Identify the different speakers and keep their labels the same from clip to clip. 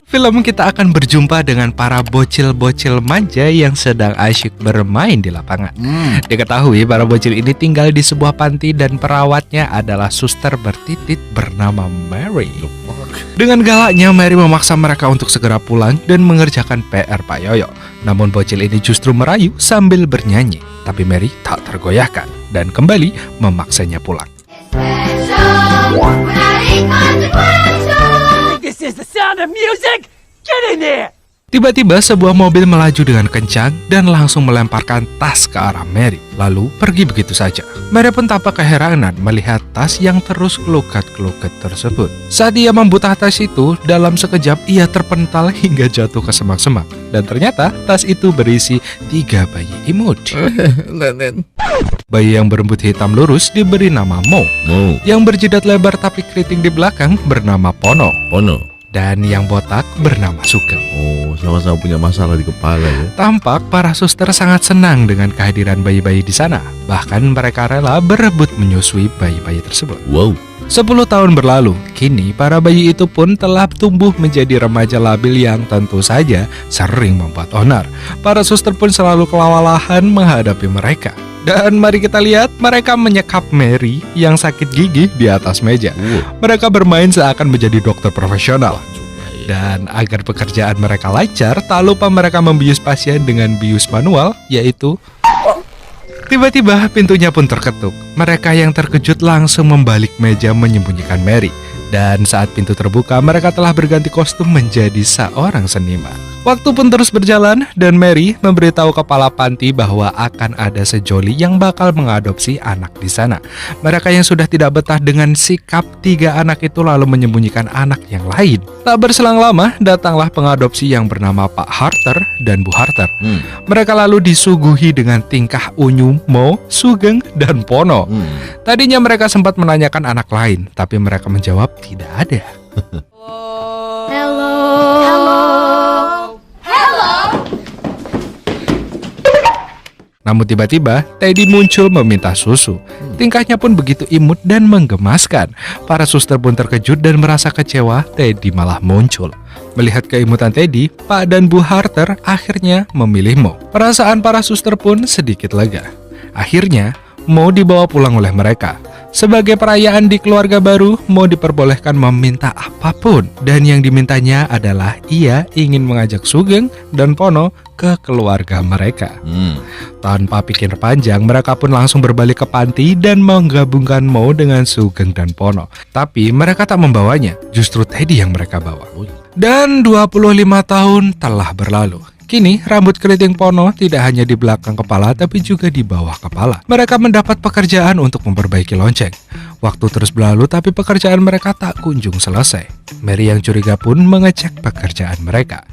Speaker 1: film kita akan berjumpa dengan para bocil-bocil manja yang sedang asyik bermain di lapangan. Diketahui para bocil ini tinggal di sebuah panti dan perawatnya adalah suster bertitit bernama Mary. Dengan galaknya Mary memaksa mereka untuk segera pulang dan mengerjakan PR Pak Yoyo. Namun bocil ini justru merayu sambil bernyanyi. Tapi Mary tak tergoyahkan dan kembali memaksanya pulang.
Speaker 2: This is the sound of music! Get in there!
Speaker 1: Tiba-tiba sebuah mobil melaju dengan kencang dan langsung melemparkan tas ke arah Mary. Lalu pergi begitu saja. Mary pun tampak keheranan melihat tas yang terus kelukat-kelukat tersebut. Saat ia membuka tas itu, dalam sekejap ia terpental hingga jatuh ke semak-semak. Dan ternyata tas itu berisi 3 bayi imut. Bayi yang berembut hitam lurus diberi nama Mo. Yang berjidat lebar tapi keriting di belakang bernama Pono. Dan yang botak bernama Sugeng.
Speaker 3: Oh, sama-sama punya masalah di kepala ya.
Speaker 1: Tampak para suster sangat senang dengan kehadiran bayi-bayi di sana. Bahkan mereka rela berebut menyusui bayi-bayi tersebut.
Speaker 3: Wow.
Speaker 1: 10 tahun berlalu, kini para bayi itu pun telah tumbuh menjadi remaja labil yang tentu saja sering membuat onar. Para suster pun selalu kewalahan menghadapi mereka. Dan mari kita lihat mereka menyekap Mary yang sakit gigi di atas meja. Mereka bermain seakan menjadi dokter profesional. Dan agar pekerjaan mereka lancar, tak lupa mereka membius pasien dengan bius manual, yaitu... Tiba-tiba pintunya pun terketuk. Mereka yang terkejut langsung membalik meja menyembunyikan Mary. Dan saat pintu terbuka, mereka telah berganti kostum menjadi seorang seniman. Waktu pun terus berjalan dan Mary memberitahu kepala panti bahwa akan ada sejoli yang bakal mengadopsi anak di sana. Mereka yang sudah tidak betah dengan sikap 3 anak itu lalu menyembunyikan anak yang lain. Tak berselang lama, datanglah pengadopsi yang bernama Pak Harter dan Bu Harter. Mereka lalu disuguhi dengan tingkah unyu, Mo, Sugeng, dan Pono. Tadinya mereka sempat menanyakan anak lain, tapi mereka menjawab tidak ada. Namun tiba-tiba, Teddy muncul meminta susu. Tingkahnya pun begitu imut dan menggemaskan. Para suster pun terkejut dan merasa kecewa, Teddy malah muncul. Melihat keimutan Teddy, Pak dan Bu Harter akhirnya memilih Mo. Perasaan para suster pun sedikit lega. Akhirnya, Mo dibawa pulang oleh mereka. Sebagai perayaan di keluarga baru, Mo diperbolehkan meminta apapun. Dan yang dimintanya adalah ia ingin mengajak Sugeng dan Pono ke keluarga mereka. Tanpa pikir panjang, mereka pun langsung berbalik ke panti dan menggabungkan Mo dengan Sugeng dan Pono. Tapi mereka tak membawanya, justru Teddy yang mereka bawa. Dan 25 tahun telah berlalu. Kini, rambut keriting Pono tidak hanya di belakang kepala, tapi juga di bawah kepala. Mereka mendapat pekerjaan untuk memperbaiki lonceng. Waktu terus berlalu, tapi pekerjaan mereka tak kunjung selesai. Mary yang curiga pun mengecek pekerjaan mereka.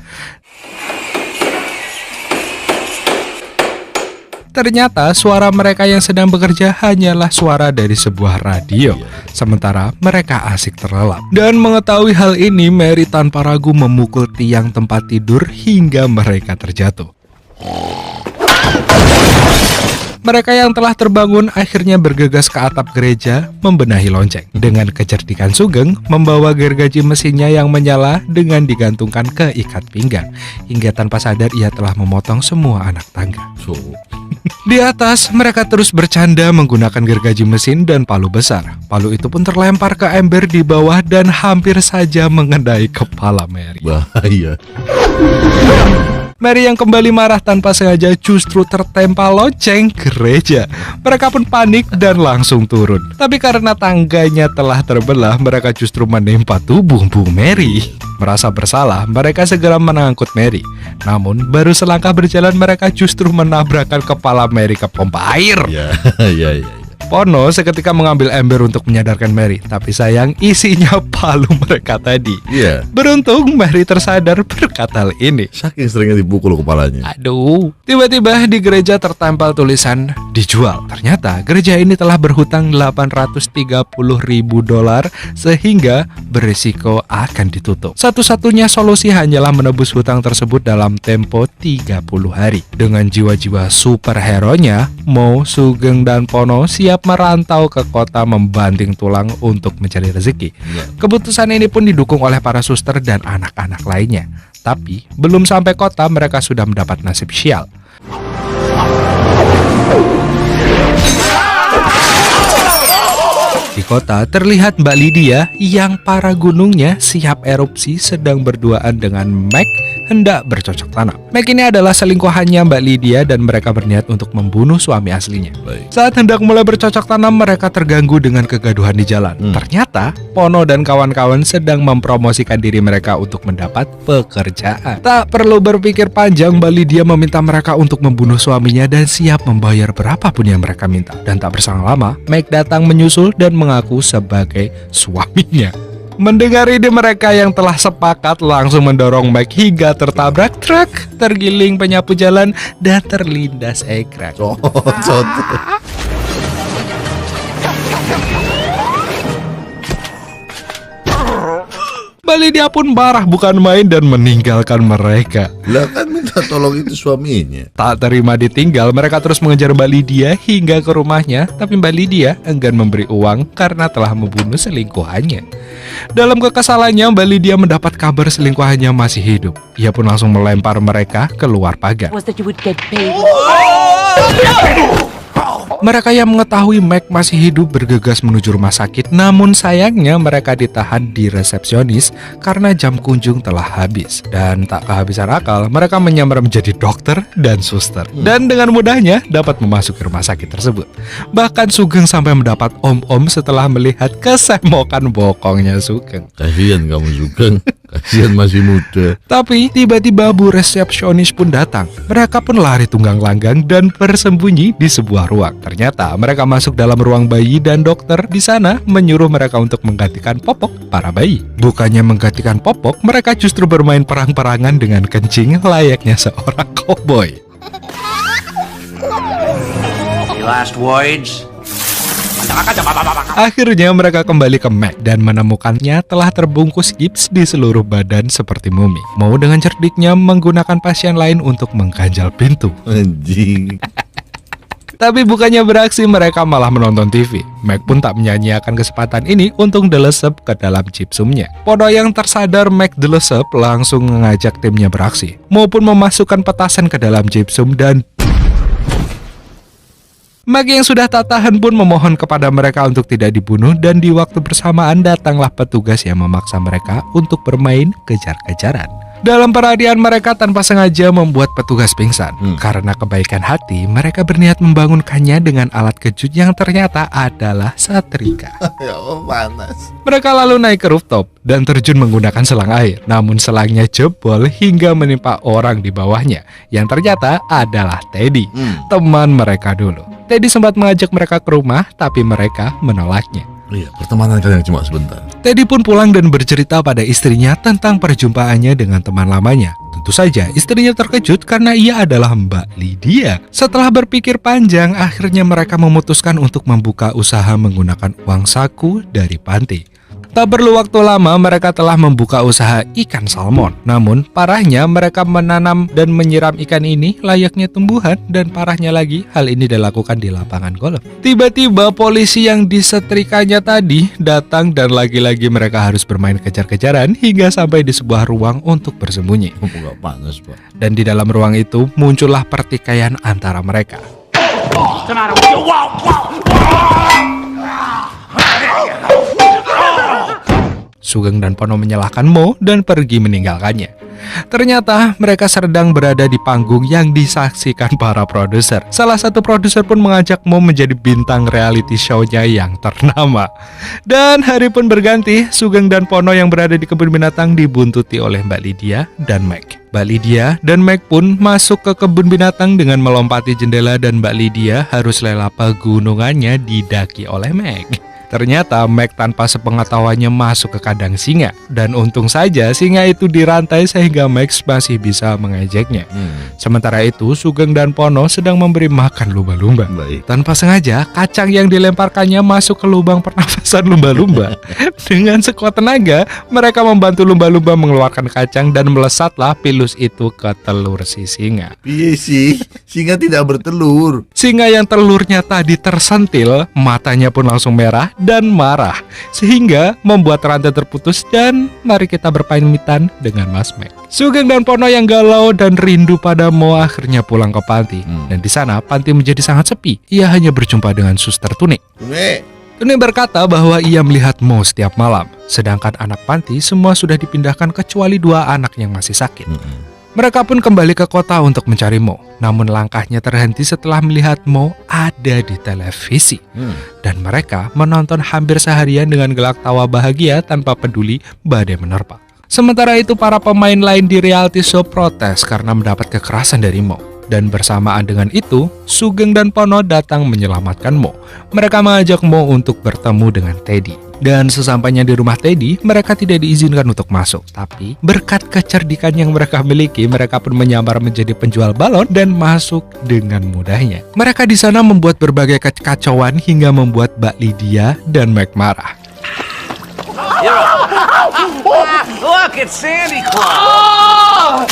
Speaker 1: Ternyata suara mereka yang sedang bekerja hanyalah suara dari sebuah radio. Sementara mereka asik terlelap. Dan mengetahui hal ini, Mary tanpa ragu memukul tiang tempat tidur hingga mereka terjatuh. Mereka yang telah terbangun akhirnya bergegas ke atap gereja membenahi lonceng. Dengan kecerdikan Sugeng, membawa gergaji mesinnya yang menyala dengan digantungkan ke ikat pinggang. Hingga tanpa sadar ia telah memotong semua anak tangga. Di atas, mereka terus bercanda menggunakan gergaji mesin dan palu besar. Palu itu pun terlempar ke ember di bawah dan hampir saja mengenai kepala Mary.
Speaker 3: Bahaya.
Speaker 1: Mary yang kembali marah tanpa sengaja justru tertempa lonceng gereja. Mereka pun panik dan langsung turun. Tapi karena tangganya telah terbelah, mereka justru menimpa tubuh Bu Mary. Merasa bersalah, mereka segera mengangkut Mary. Namun, baru selangkah berjalan mereka justru menabrakkan kepala Mary ke pompa air.
Speaker 3: Ya.
Speaker 1: Pono seketika mengambil ember untuk menyadarkan Mary, tapi sayang isinya palu mereka tadi. Beruntung Mary tersadar berkat hal ini.
Speaker 3: Saking seringnya dipukul kepalanya.
Speaker 1: Aduh. Tiba-tiba di gereja tertempel tulisan dijual. Ternyata gereja ini telah berhutang $830.000 sehingga berisiko akan ditutup. Satu-satunya solusi hanyalah menebus hutang tersebut dalam tempo 30 hari. Dengan jiwa-jiwa superhero-nya, Mo, Sugeng, dan Pono siap siap merantau ke kota membanting tulang untuk mencari rezeki. Keputusan ini pun didukung oleh para suster dan anak-anak lainnya. Tapi belum sampai kota mereka sudah mendapat nasib sial. Di kota terlihat Mbak Lydia yang para gunungnya siap erupsi sedang berduaan dengan Meg hendak bercocok tanam. Meg ini adalah selingkuhannya Mbak Lydia dan mereka berniat untuk membunuh suami aslinya. Saat hendak mulai bercocok tanam mereka terganggu dengan kegaduhan di jalan. Ternyata Pono dan kawan-kawan sedang mempromosikan diri mereka untuk mendapat pekerjaan. Tak perlu berpikir panjang, Mbak Lydia meminta mereka untuk membunuh suaminya dan siap membayar berapapun yang mereka minta. Dan tak berselang lama, Meg datang menyusul dan mengaku sebagai suaminya. Mendengar ide mereka yang telah sepakat langsung mendorong Meg hingga tertabrak truk, tergiling penyapu jalan, dan terlindas egrang. Mbak Lydia pun marah bukan main dan meninggalkan mereka.
Speaker 3: Lah kan minta tolong itu suaminya.
Speaker 1: Tak terima ditinggal, mereka terus mengejar Mbak Lydia hingga ke rumahnya. Tapi Mbak Lydia enggan memberi uang karena telah membunuh selingkuhannya. Dalam kekesalannya, Mbak Lydia mendapat kabar selingkuhannya masih hidup. Ia pun langsung melempar mereka keluar pagar. Mereka yang mengetahui Meg masih hidup bergegas menuju rumah sakit, namun sayangnya mereka ditahan di resepsionis karena jam kunjung telah habis. Dan tak kehabisan akal, mereka menyamar menjadi dokter dan suster. Dan dengan mudahnya dapat memasuki rumah sakit tersebut. Bahkan Sugeng sampai mendapat om-om setelah melihat kesemokan bokongnya Sugeng.
Speaker 3: Kasihan kamu Sugeng, kasihan masih muda.
Speaker 1: Tapi tiba-tiba bu resepsionis pun datang. Mereka pun lari tunggang langgang dan bersembunyi di sebuah ruang. Ternyata mereka masuk dalam ruang bayi dan dokter di sana menyuruh mereka untuk menggantikan popok para bayi. Bukannya menggantikan popok, mereka justru bermain perang-perangan dengan kencing layaknya seorang cowboy.
Speaker 2: Last words.
Speaker 1: Akhirnya mereka kembali ke Meg dan menemukannya telah terbungkus gips di seluruh badan seperti mumi. Mau dengan cerdiknya menggunakan pasien lain untuk mengganjal pintu.
Speaker 3: Anjing.
Speaker 1: Tapi bukannya beraksi, mereka malah menonton TV. Meg pun tak menyanyiakan kesempatan ini untuk delesep ke dalam chipsumnya. Pono yang tersadar Meg delesep langsung mengajak timnya beraksi, maupun memasukkan petasan ke dalam chipsum dan Meg yang sudah tak tahan pun memohon kepada mereka untuk tidak dibunuh dan di waktu bersamaan datanglah petugas yang memaksa mereka untuk bermain kejar-kejaran. Dalam perhatian mereka tanpa sengaja membuat petugas pingsan. Karena kebaikan hati, mereka berniat membangunkannya dengan alat kejut yang ternyata adalah setrika.
Speaker 3: Ya panas.
Speaker 1: Mereka lalu naik ke rooftop dan terjun menggunakan selang air. Namun selangnya jebol hingga menimpa orang di bawahnya, yang ternyata adalah Teddy, teman mereka dulu. Teddy sempat mengajak mereka ke rumah, tapi mereka menolaknya.
Speaker 3: Iya, pertemanan kalian cuma sebentar.
Speaker 1: Teddy pun pulang dan bercerita pada istrinya tentang perjumpaannya dengan teman lamanya. Tentu saja istrinya terkejut karena ia adalah Mbak Lydia. Setelah berpikir panjang, akhirnya mereka memutuskan untuk membuka usaha menggunakan uang saku dari panti. Tak perlu waktu lama mereka telah membuka usaha ikan salmon. Namun parahnya mereka menanam dan menyiram ikan ini layaknya tumbuhan, dan parahnya lagi hal ini dilakukan di lapangan golf. Tiba-tiba polisi yang disetrikanya tadi datang dan lagi-lagi mereka harus bermain kejar-kejaran hingga sampai di sebuah ruang untuk bersembunyi.
Speaker 3: Nggak panas, Pak.
Speaker 1: Dan di dalam ruang itu muncullah pertikaian antara mereka. Sugeng dan Pono menyalahkan Mo dan pergi meninggalkannya. Ternyata mereka sedang berada di panggung yang disaksikan para produser. Salah satu produser pun mengajak Mo menjadi bintang reality show-nya yang ternama. Dan hari pun berganti, Sugeng dan Pono yang berada di kebun binatang dibuntuti oleh Mbak Lydia dan Meg. Mbak Lydia dan Meg pun masuk ke kebun binatang dengan melompati jendela dan Mbak Lydia harus rela pegunungannya didaki oleh Meg. Ternyata Mac tanpa sepengetahuannya masuk ke kandang singa. Dan untung saja singa itu dirantai sehingga Max masih bisa mengejeknya. Sementara itu Sugeng dan Pono sedang memberi makan lumba-lumba.
Speaker 3: Baik.
Speaker 1: Tanpa sengaja kacang yang dilemparkannya masuk ke lubang pernafasan lumba-lumba. Dengan sekuat tenaga mereka membantu lumba-lumba mengeluarkan kacang dan melesatlah pilus itu ke telur si singa.
Speaker 3: Iya sih, singa tidak bertelur.
Speaker 1: Singa yang telurnya tadi tersentil, matanya pun langsung merah dan marah, sehingga membuat rantai terputus dan mari kita berpamitan dengan Mas Mac. Sugeng dan Pono yang galau dan rindu pada Mo akhirnya pulang ke panti. Dan di sana panti menjadi sangat sepi. Ia hanya berjumpa dengan Suster Tuni. Tuni berkata bahwa ia melihat Mo setiap malam, sedangkan anak panti semua sudah dipindahkan kecuali 2 anak yang masih sakit. Mereka pun kembali ke kota untuk mencari Mo. Namun langkahnya terhenti setelah melihat Mo ada di televisi. Dan mereka menonton hampir seharian dengan gelak tawa bahagia tanpa peduli badai menerpa. Sementara itu para pemain lain di reality show protes karena mendapat kekerasan dari Mo. Dan bersamaan dengan itu, Sugeng dan Pono datang menyelamatkan Mo. Mereka mengajak Mo untuk bertemu dengan Teddy. Dan sesampainya di rumah Teddy, mereka tidak diizinkan untuk masuk. Tapi berkat kecerdikan yang mereka miliki, mereka pun menyamar menjadi penjual balon dan masuk dengan mudahnya. Mereka di sana membuat berbagai kekacauan hingga membuat Mbak Lydia dan Mac marah.
Speaker 2: Look, it's Sandy Claus.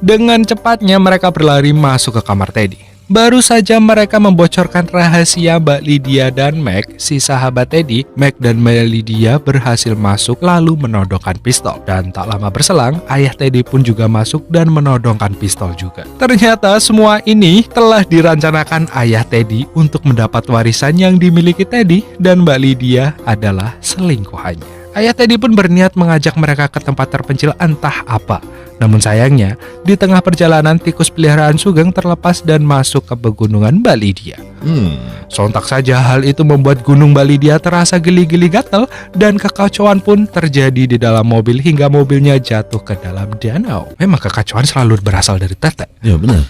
Speaker 1: Dengan cepatnya mereka berlari masuk ke kamar Teddy. Baru saja mereka membocorkan rahasia Mbak Lydia dan Mac, si sahabat Teddy, Mac dan Mbak Lydia berhasil masuk lalu menodongkan pistol. Dan tak lama berselang, ayah Teddy pun juga masuk dan menodongkan pistol juga. Ternyata semua ini telah direncanakan ayah Teddy untuk mendapat warisan yang dimiliki Teddy dan Mbak Lydia adalah selingkuhannya. Ayah Teddy pun berniat mengajak mereka ke tempat terpencil entah apa. Namun sayangnya, di tengah perjalanan tikus peliharaan Sugeng terlepas dan masuk ke pegunungan Mbak Lydia. Sontak saja hal itu membuat gunung Mbak Lydia terasa geli-geli gatal dan kekacauan pun terjadi di dalam mobil hingga mobilnya jatuh ke dalam danau. Memang kekacauan selalu berasal dari Tete.
Speaker 3: Ya benar.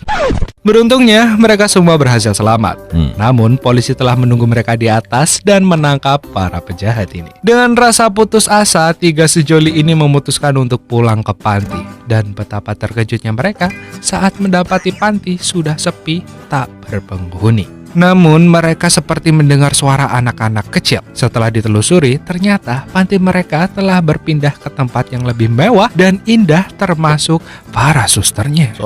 Speaker 1: Beruntungnya mereka semua berhasil selamat. Namun polisi telah menunggu mereka di atas dan menangkap para penjahat ini. Dengan rasa putus asa, 3 sejoli ini memutuskan untuk pulang ke panti. Dan betapa terkejutnya mereka saat mendapati panti sudah sepi tak berpenghuni. Namun mereka seperti mendengar suara anak-anak kecil. Setelah ditelusuri, ternyata panti mereka telah berpindah ke tempat yang lebih mewah dan indah termasuk para susternya.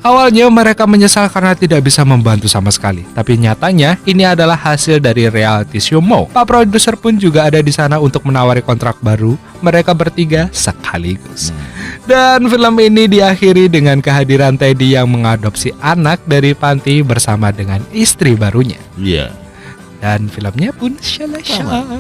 Speaker 1: Awalnya mereka menyesal karena tidak bisa membantu sama sekali. Tapi nyatanya ini adalah hasil dari reality show Mo. Pak produser pun juga ada di sana untuk menawari kontrak baru mereka bertiga sekaligus. Dan film ini diakhiri dengan kehadiran Teddy yang mengadopsi anak dari panti bersama dengan istri barunya.
Speaker 3: Iya.
Speaker 1: Dan filmnya pun shalala.